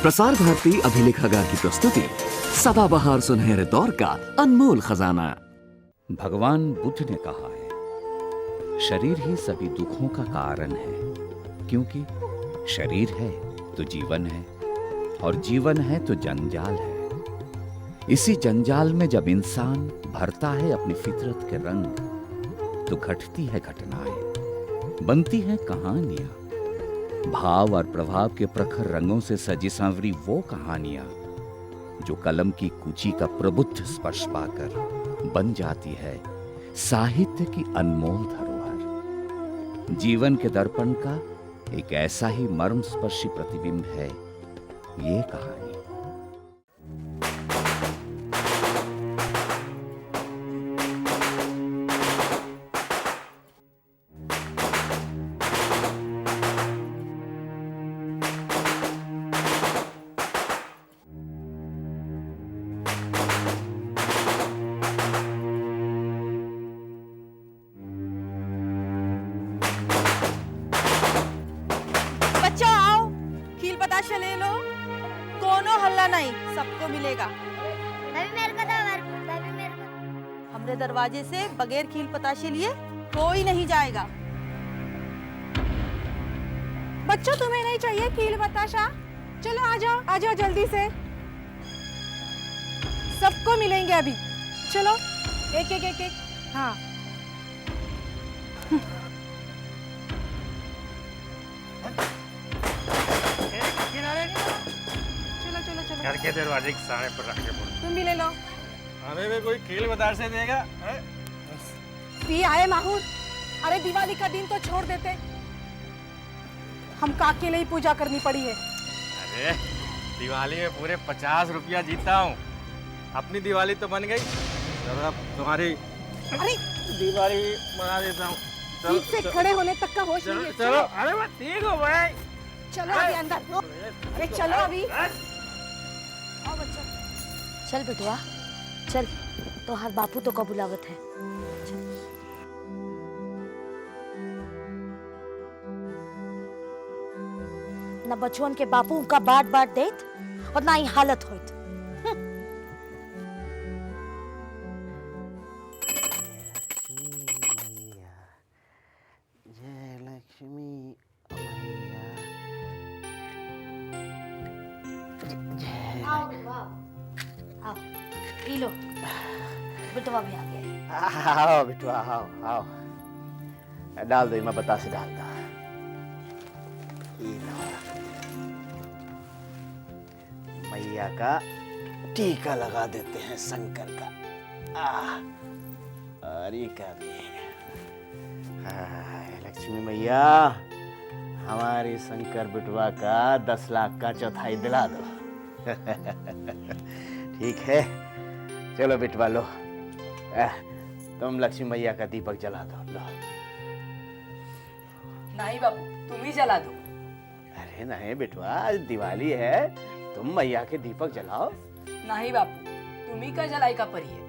प्रसार भारती अभिलेखागार की प्रस्तुति सदाबहार सुनहरे दौर का अनमोल खजाना। भगवान बुद्ध ने कहा है, शरीर ही सभी दुखों का कारण है, क्योंकि शरीर है तो जीवन है और जीवन है तो जंजाल है। इसी जंजाल में जब इंसान भरता है अपनी फितरत के रंग, तो घटती है घटनाएं, बनती हैं कहानियां, भाव और प्रभाव के प्रखर रंगों से सजी सांवरी वो कहानियां जो कलम की कुची का प्रबुद्ध स्पर्श पाकर बन जाती है साहित्य की अनमोल धरोहर। जीवन के दर्पण का एक ऐसा ही मर्मस्पर्शी प्रतिबिंब है ये कहानी। बताशा ले लो, कोनो हल्ला नहीं, सबको मिलेगा। हमरे दरवाजे से बगैर खील पताशे लिए कोई नहीं जाएगा। बच्चों तुम्हें नहीं चाहिए खील बताशा? चलो आ जाओ जल्दी से, सबको मिलेंगे अभी। चलो एक। हाँ चलो घर के दरवाजे के सामने पर रख के बोल। तुम भी ले लो। हमें भी कोई खेल बताशे देगा? पी आए माहौल। अरे दिवाली का दिन तो छोड़ देते, हम काके लिए ही पूजा करनी पड़ी है। अरे दिवाली में पूरे 50 रुपया जीता हूँ, अपनी दिवाली तो बन गई, अब तुम्हारी अरे दिवाली बना देता हूँ। ठीक से खड़े होने तक का होश नहीं है। चलो अरे मैं ठीक हूँ भाई। चलो अभी अंदर। अरे चलो अभी। आओ बच्चा। चल बेटुआ चल, तो हर बापू तो का बुलावत है। न बचवन के बापू का बाट देत और ना ही हालत होत। जय लक्ष्मी आओ पी लो, बेटवा भी आ गया। आओ बिटवा आओ। डाल दो, मैं बतासे डाल दो। मैया का टीका लगा देते हैं शंकर का। अरे का भी लक्ष्मी मैया, हमारे शंकर बिटवा का 10 लाख का चौथाई दिला दो। ठीक है, चलो बिटवा लो, तुम लक्ष्मी मैया का दीपक जला दो। लो। नहीं बाबू, तुम ही जला दो। अरे नहीं बिटवा, आज दिवाली है, तुम मैया के दीपक जलाओ। नहीं बाबू, तुम ही का जलाई का परी है।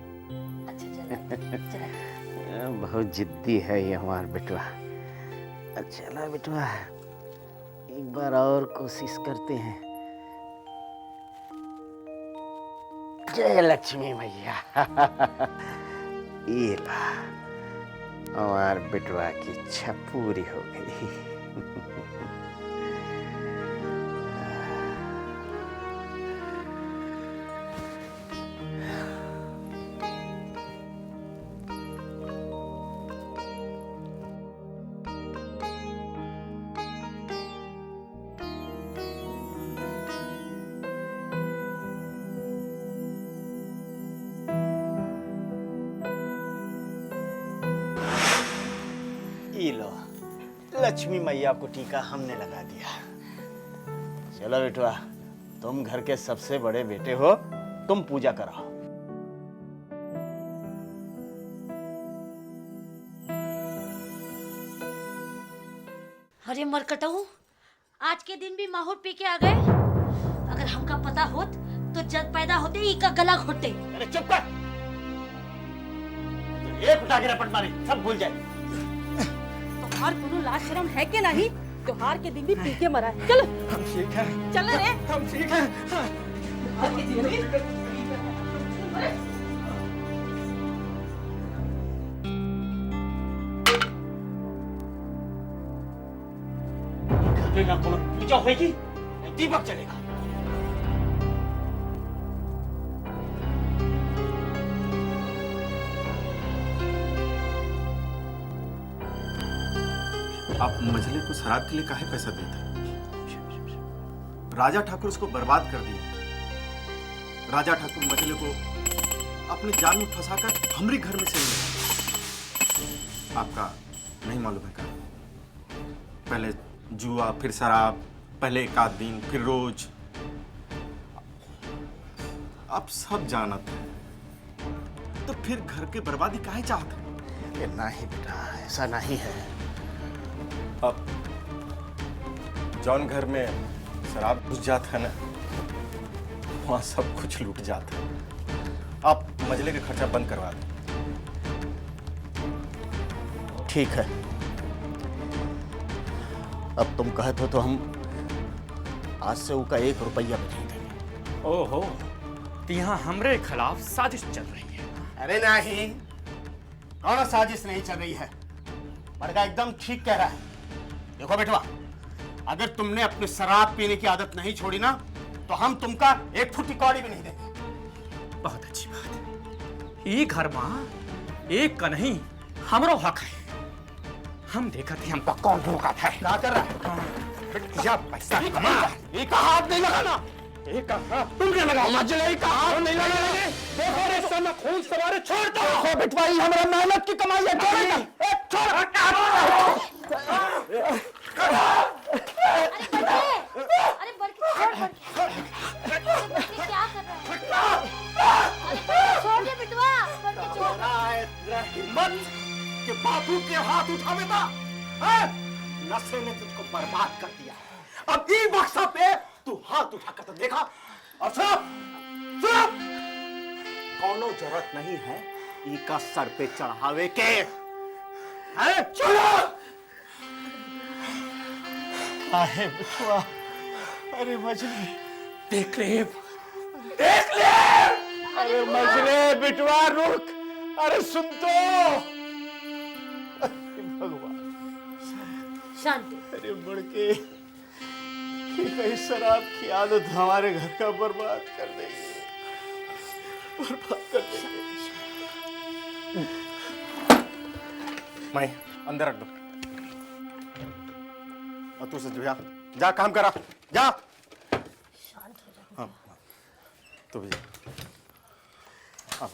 अच्छा बहुत जिद्दी है ये हमारा बिटवा। चला बिटवा, एक बार और कोशिश करते हैं। जय लक्ष्मी मैया। ये ला, हमार बिटवा की इच्छा पूरी हो गई। लो, लक्ष्मी मैया को टीका हमने लगा दिया। चलो बेटवा, तुम घर के सबसे बड़े बेटे हो, तुम पूजा कराओ। अरे मरकटाऊ, आज के दिन भी माहौल पी के आ गए। अगर हमका पता होत तो जब पैदा होते ही का गला घोटते। अरे चुप कर, तो एक उठा के रपट मारी, सब भूल जाए। और कोनो लाज शर्म है कि नहीं? त्योहार के दिन भी पी के मरा है। चल हम ठीक हैं, चल रे। हम ठीक हैं। पूजा होगी, दीपक चलेगा। आप मझले को शराब के लिए काहे पैसा देते? राजा ठाकुर उसको बर्बाद कर दिया। राजा ठाकुर मझले को अपने जाल में फंसाकर हमरे घर में से ले। आपका नहीं मालूम है क्या? पहले जुआ, फिर शराब, पहले एक आध दिन, फिर रोज। आप सब जानत हैं, तो फिर घर के बर्बादी काहे चाहते? ये नहीं बेटा, ऐसा नहीं है। अब जौन घर में शराब घुस जाता है ना, वहां सब कुछ लूट जाता है। आप मजले का खर्चा बंद करवा दें। ठीक है, अब तुम कहते हो तो हम आज से उसका 1 रुपया भी नहीं देंगे। ओहो, तो यहाँ हमरे खिलाफ साजिश चल रही है। अरे नहीं, कौन साजिश नहीं चल रही है। मरगा एकदम ठीक कह रहा है। देखो बेटवा, अगर तुमने अपनी शराब पीने की आदत नहीं छोड़ी ना, तो हम तुमका 1 फुटी कौड़ी भी नहीं देंगे। बहुत अच्छी बात। ये घर माँ एक का नहीं, हमरो हक है। हम देखा थे हमका कौन धोखा था। क्या कर रहा है? या पैसा कमा, एक हाथ नहीं लगाना। एक तुमने लगा मजले का हाथ नहीं लगाना। देखो रे सोना, खून सवारे छोड़ दो। देखो बेटवा, ये हमारा मेहनत की कमाई है। छोड़ेगा? अरे बड़की छोड़, बड़की क्या कर रहा है? अरे छोड़ दे बिटवा, बड़की छोड़। हिम्मत कि बापू के हाथ उठावेगा? नशे ने तुझको बर्बाद कर दिया। अब ई बक्सा पे तू हाथ उठाकर तो देखा। और सुन, कौनो जरूरत नहीं है ई का सर पे चढ़ावे के। चलो। आहे बिटवा, अरे मजले, देख ले, देख ले। अरे मजले बिटवा रुक। अरे सुन तो। भगवान, शांति। अरे बड़के, कहीं शराब की आदत हमारे घर का बर्बाद कर देगी, बर्बाद कर देगी। मैं अंदर रख दो। और तू सच जा काम करा, जा। शांत हो जा। हाँ, तो भी अब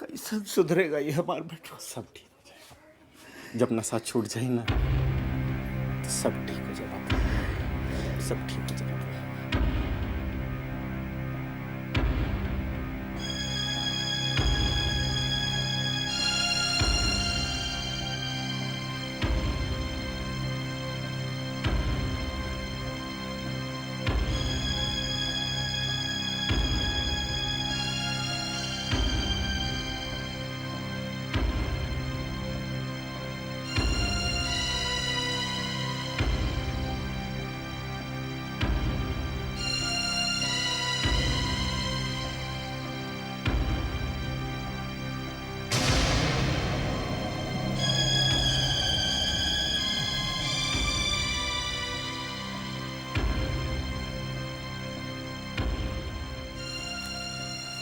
कैसे सुधरेगा ये हमारा बेटा? सब ठीक हो जाएगा। जब नशा छूट जाए ना, तो सब ठीक हो जाएगा। सब ठीक हो जाएगा।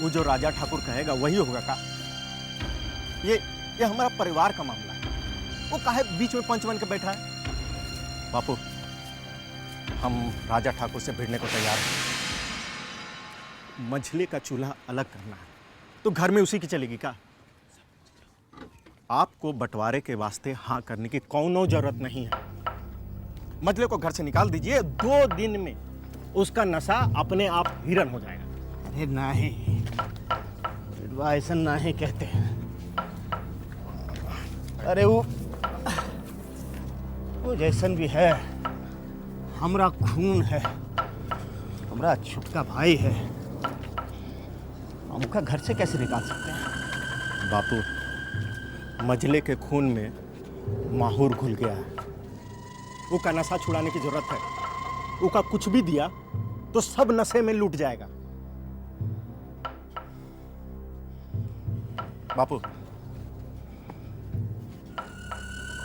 वो जो राजा ठाकुर कहेगा वही होगा का? ये हमारा परिवार का मामला है। वो काहे बीच में पंच बन के बैठा है? बापू, हम राजा ठाकुर से भिड़ने को तैयार हैं। मझले का चूल्हा अलग करना है तो घर में उसी की चलेगी का? आपको बंटवारे के वास्ते हाँ करने की कौनो जरूरत नहीं है। मझले को घर से निकाल दीजिए, 2 दिन में उसका नशा अपने आप हिरन हो जाएगा। अरे नहीं, ऐसा नहीं कहते। अरे वो जैसन भी है, हमरा खून है, हमरा छुटका भाई है। हम उसका घर से कैसे निकाल सकते हैं? बापू, मझले के खून में माहौर घुल गया है। वो का नशा छुड़ाने की जरूरत है। वो का कुछ भी दिया तो सब नशे में लूट जाएगा। बापू,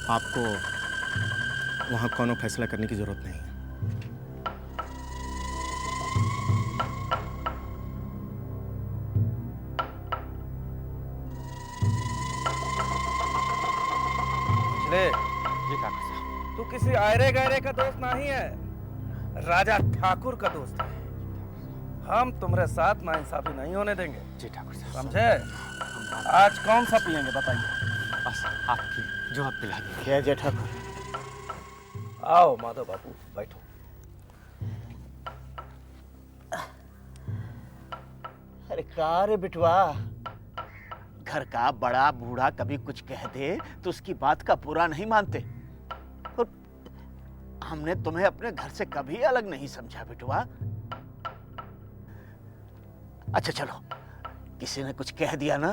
आपको वहां कोनो फैसला करने की जरूरत नहीं है। जी काका साहब, तू किसी आयरे गहरे का दोस्त नहीं है, राजा ठाकुर का दोस्त है। हम तुम्हारे साथ नाइंसाफी नहीं होने देंगे। जी ठाकुर साहब। समझे? आज कौन सा पियेंगे बताइए? बस आपकी जो आप पिला दीजिए। जय ठाकुर। आओ माधव बाबू, बैठो। अरे का रे बिटवा, घर का बड़ा बूढ़ा कभी कुछ कह दे तो उसकी बात का बुरा नहीं मानते। और हमने तुम्हें अपने घर से कभी अलग नहीं समझा बिटवा। अच्छा चलो, किसी ने कुछ कह दिया ना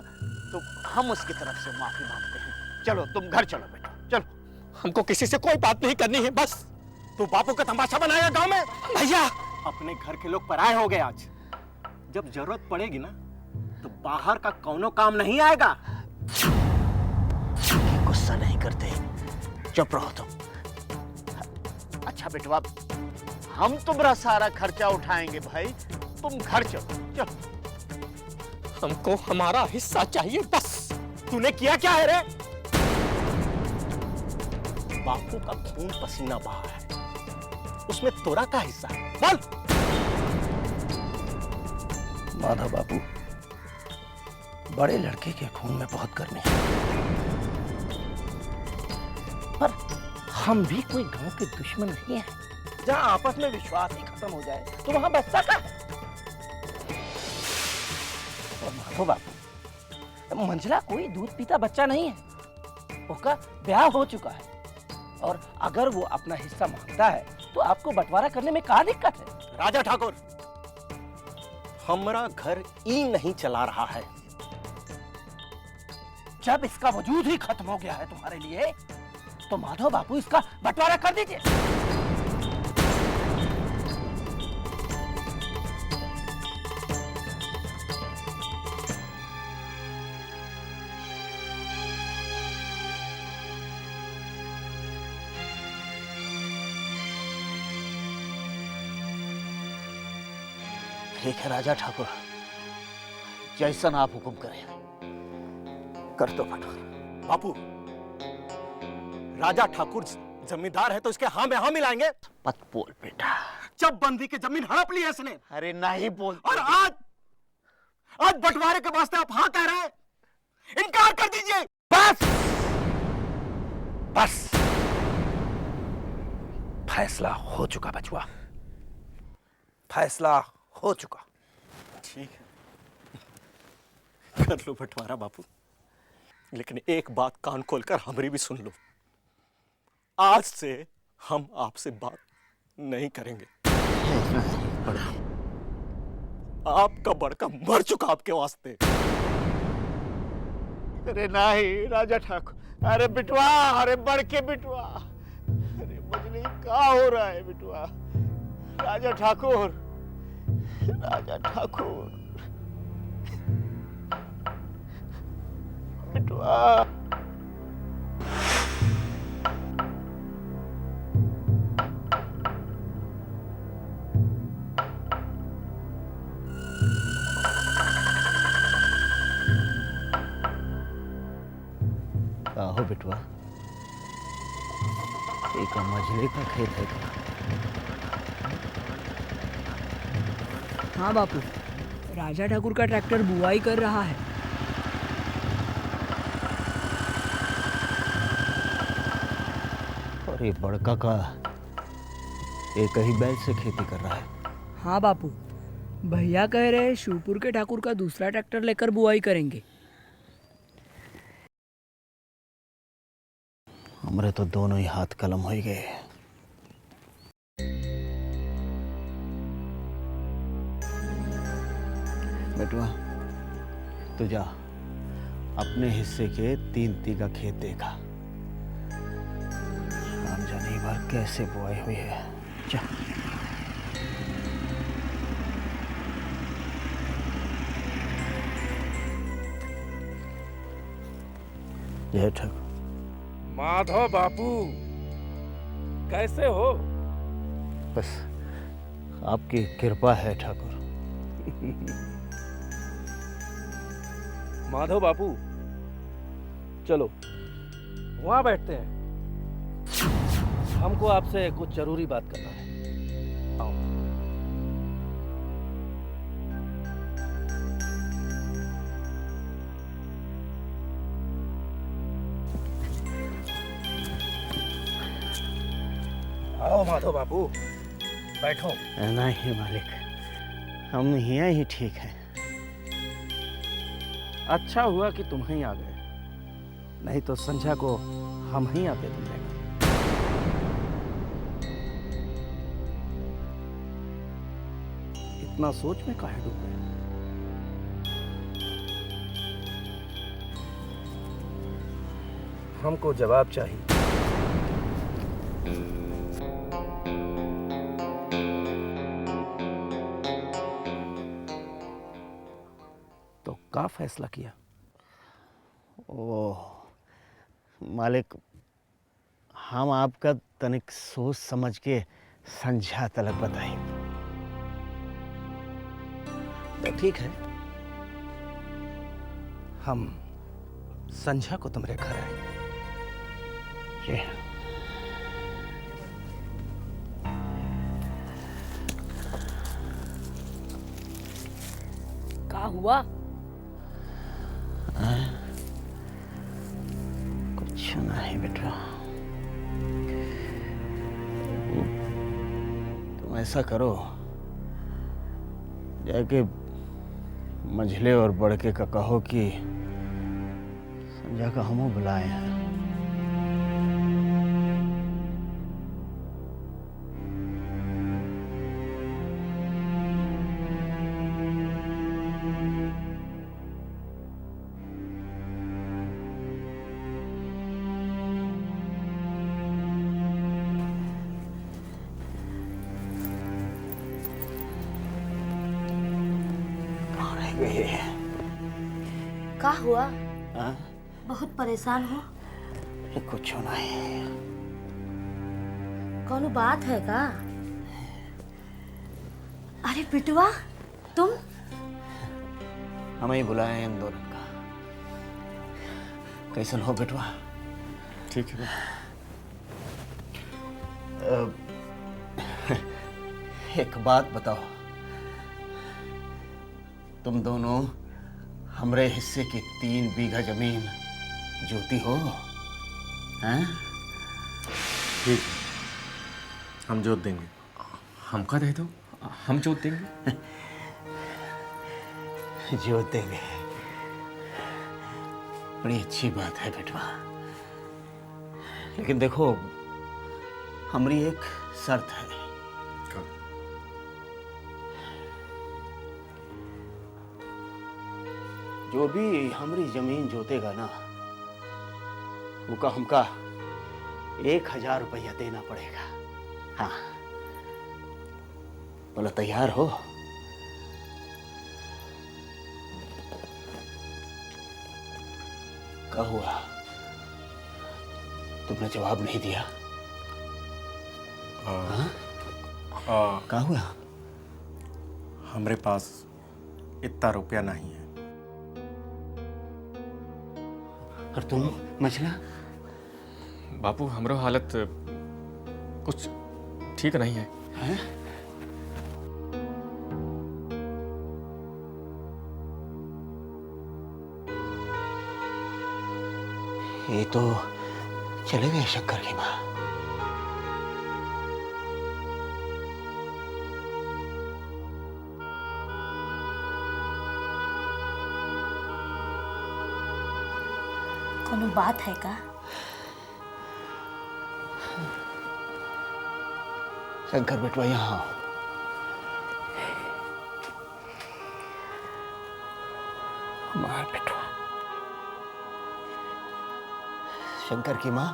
तो हम उसकी तरफ से माफी मांगते हैं। चलो तुम घर चलो बेटा, चलो। हमको किसी से कोई बात नहीं करनी है। बस तू बापू का तमाशा बनाया गांव में। भैया, अपने घर के लोग पराये हो गए। आज जब जरूरत पड़ेगी ना तो बाहर का कौनो काम नहीं आएगा। गुस्सा नहीं करते, चुप रहो तुम। अच्छा बेटवा, हम तुम्हारा सारा खर्चा उठाएंगे भाई, तुम घर चलो। चलो, हमको हमारा हिस्सा चाहिए बस। तूने किया क्या है रे? बापू का खून पसीना बहा है, उसमें तोरा का हिस्सा है। बोल। माधव बाबू, बड़े लड़के के खून में बहुत गर्मी है, पर हम भी कोई गांव के दुश्मन नहीं है। जहां आपस में विश्वास ही खत्म हो जाए तो वहां बच्चा का है। और माधव बाबू, मंझला कोई दूध पीता बच्चा नहीं है। उसका ब्याह हो चुका है, और अगर वो अपना हिस्सा मांगता है तो आपको बंटवारा करने में क्या दिक्कत है? राजा ठाकुर, हमारा घर ई नहीं चला रहा है। जब इसका वजूद ही खत्म हो गया है तुम्हारे लिए, तो माधव बाबू इसका बंटवारा कर दीजिए। ठीक है राजा ठाकुर, जैसन आप हुक्म करें, कर दो बंटवारा। बापू, राजा ठाकुर जमींदार है तो इसके हाँ में हाँ मिलाएंगे। मत बोल बेटा। जब बंदी की जमीन हड़प ली है इसने। अरे नहीं बोल। और आज बंटवारे के वास्ते आप हाँ कह रहे हैं। इनकार कर दीजिए। बस बस, फैसला हो चुका बचुआ, फैसला हो चुका। ठीक है, कर लो बंटवारा बापू, लेकिन एक बात कान खोलकर हमारी भी सुन लो। आज से हम आपसे बात नहीं करेंगे। आपका बड़का मर चुका आपके वास्ते। अरे नहीं राजा ठाकुर, अरे बिटवा, अरे बड़के बिटवा, अरे मजली क्या हो रहा है बिटवा? राजा ठाकुर, राजा ठाकुर, बिटवा। हो बिटवा, एक मजले का खेत है क्या? हाँ बापू, राजा ठाकुर का ट्रैक्टर बुआई कर रहा है। और ये बड़का का एक ही बैल से खेती कर रहा है। हाँ बापू, भैया कह रहे शिवपुर के ठाकुर का दूसरा ट्रैक्टर लेकर बुआई करेंगे। हमरे तो दोनों ही हाथ कलम हो गए। बेटवा, तू जा, अपने हिस्से के 3 तीखा खेत देखा। काम जाने बार कैसे बुआई हुई है। जा। जय ठाकुर। माधव बापू, कैसे हो? बस आपकी कृपा है ठाकुर। माधव बापू, चलो वहां बैठते हैं, हमको आपसे कुछ जरूरी बात करना है। आओ। आओ माधव बापू, बैठो। नहीं मालिक, हम यहाँ ही ठीक हैं। अच्छा हुआ कि तुम ही आ गए, नहीं तो संध्या को हम ही आते तुम लेकर। इतना सोच में काहे डूब गए? हमको जवाब चाहिए। तो क्या फैसला किया? ओ मालिक, हम आपका तनिक सोच समझ के संझा तलक बताई। तो ठीक है, हम संध्या को तुम्हारे घर आएंगे। क्या हुआ? कुछ नहीं बेटा, तुम ऐसा करो, जाके मंझले और बड़के का कहो कि संध्या का हमू बुलाए हैं। का हुआ? हाँ? बहुत परेशान हो? कुछ नहीं। कौनो बात है का? अरे बिटुआ, तुम? हमें ही बुलाए हैं इन दोनों का। कैसन हो बिटवा? ठीक है। एक बात बताओ, तुम दोनों हमरे हिस्से की 3 बीघा जमीन जोती हो? हैं? ठीक, हम जोत देंगे। हमका दे दो, हम जोत देंगे। जोत देंगे, बड़ी अच्छी बात है बेटवा। लेकिन देखो, हमारी एक शर्त है। जो भी हमारी जमीन जोतेगा ना, वो का हमका 1000 रुपया देना पड़ेगा। हाँ, बोला तैयार हो? क्या हुआ, तुमने जवाब नहीं दिया? क्या हुआ? हमारे पास इतना रुपया नहीं है। और तुम मछला? बापू, हमरो हालत कुछ ठीक नहीं है। हैं? ये तो चले गए शंकर की माँ। कोनो बात है का? शंकर बेटवा यहाँ आओ। हमारा बेटवा शंकर की माँ,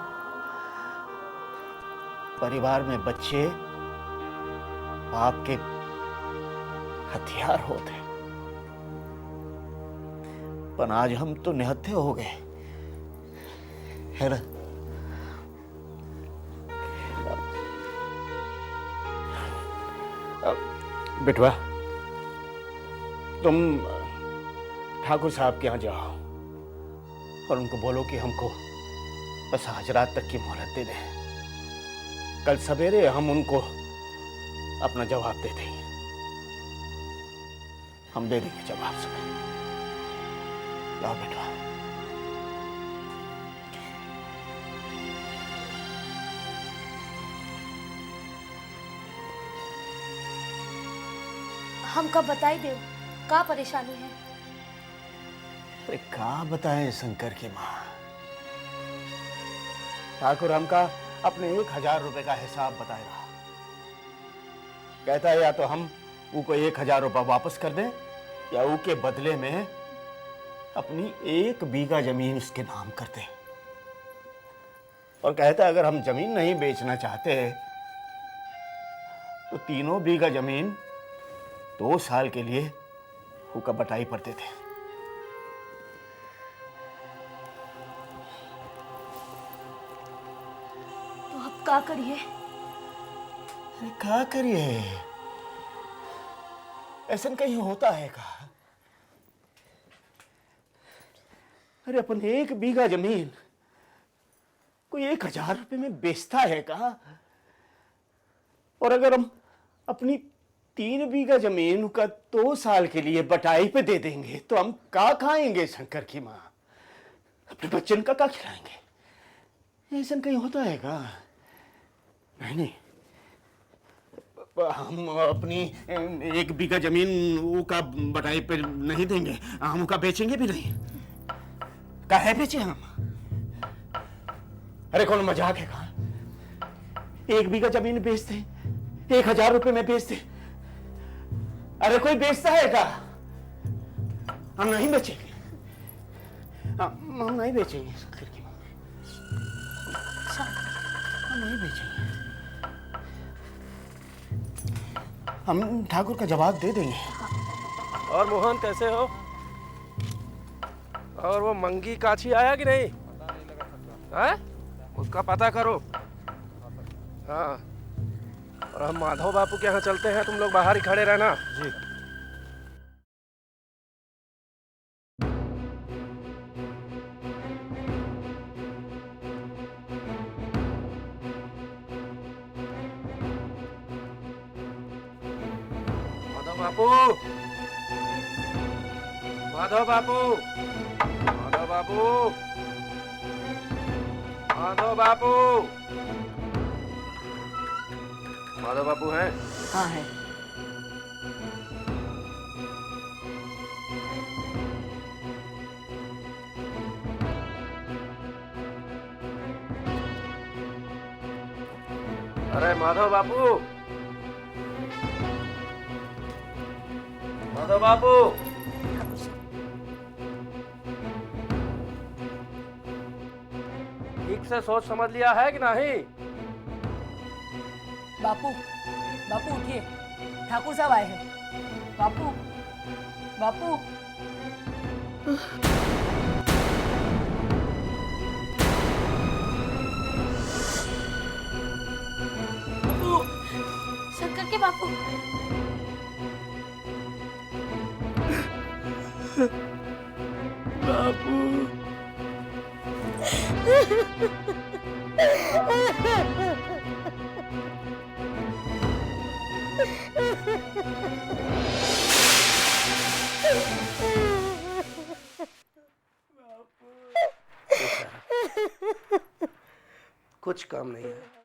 परिवार में बच्चे बाप के हथियार होते हैं, पर आज हम तो निहत्थे हो गए, है ना? बिटवा, तुम ठाकुर साहब के यहाँ जाओ और उनको बोलो कि हमको बस आज रात तक की मोहलत दे दें। कल सवेरे हम उनको अपना जवाब दे देंगे। हम दे देंगे जवाब सुबह। लाओ बेटवा। हमका बताई दे का परेशानी है। अरे का बताएं शंकर की माँ। ठाकुर हमका अपने 1000 रुपए का हिसाब बताएगा। कहता है या तो हम उनको 1000 रुपया वापस कर दें या उनके बदले में अपनी 1 बीघा जमीन उसके नाम कर दें। और कहता है अगर हम जमीन नहीं बेचना चाहते तो 3 बीघा जमीन 2 साल के लिए उनका बटाई पर देते हैं। तो अब क्या करिए? अरे क्या करिए? ऐसा कहीं होता है का? अरे अपन 1 बीघा जमीन कोई 1000 रुपए में बेचता है का? और अगर हम अपनी 3 बीघा जमीन का 2 साल के लिए बटाई पे दे देंगे तो हम क्या खाएंगे शंकर की माँ? अपने बच्चन का क्या खिलाएंगे? ऐसा कहीं होता है का? नहीं, हम अपनी 1 बीघा जमीन का बटाई पे नहीं देंगे, हम उसका बेचेंगे भी नहीं। काहे बेचे हम? अरे कौन मजाक है का? 1 बीघा जमीन बेचते 1000 रुपए में बेचते। अरे कोई बेचता है का? हम नहीं बेचेंगे, हम नहीं बेचेंगे शंकर की माँ, हम नहीं बेचेंगे। हम ठाकुर का जवाब दे देंगे। और मोहन कैसे हो? और वो मंगी काछी आया कि नहीं? है? उसका पता करो। हाँ, और हम माधव बापू के यहाँ चलते हैं, तुम लोग बाहर ही खड़े रहना। जी। माधव बापू, माधव बापू, माधव बापू, माधव बापू, माधव बापू हैं? हाँ है। अरे माधव बापू, माधव बापू, ठीक से सोच समझ लिया है कि नहीं? बापू, बापू उठिए, ठाकुर साहब आए हैं। बापू, बापू। शंकर के बापू। बापू। कुछ काम नहीं है।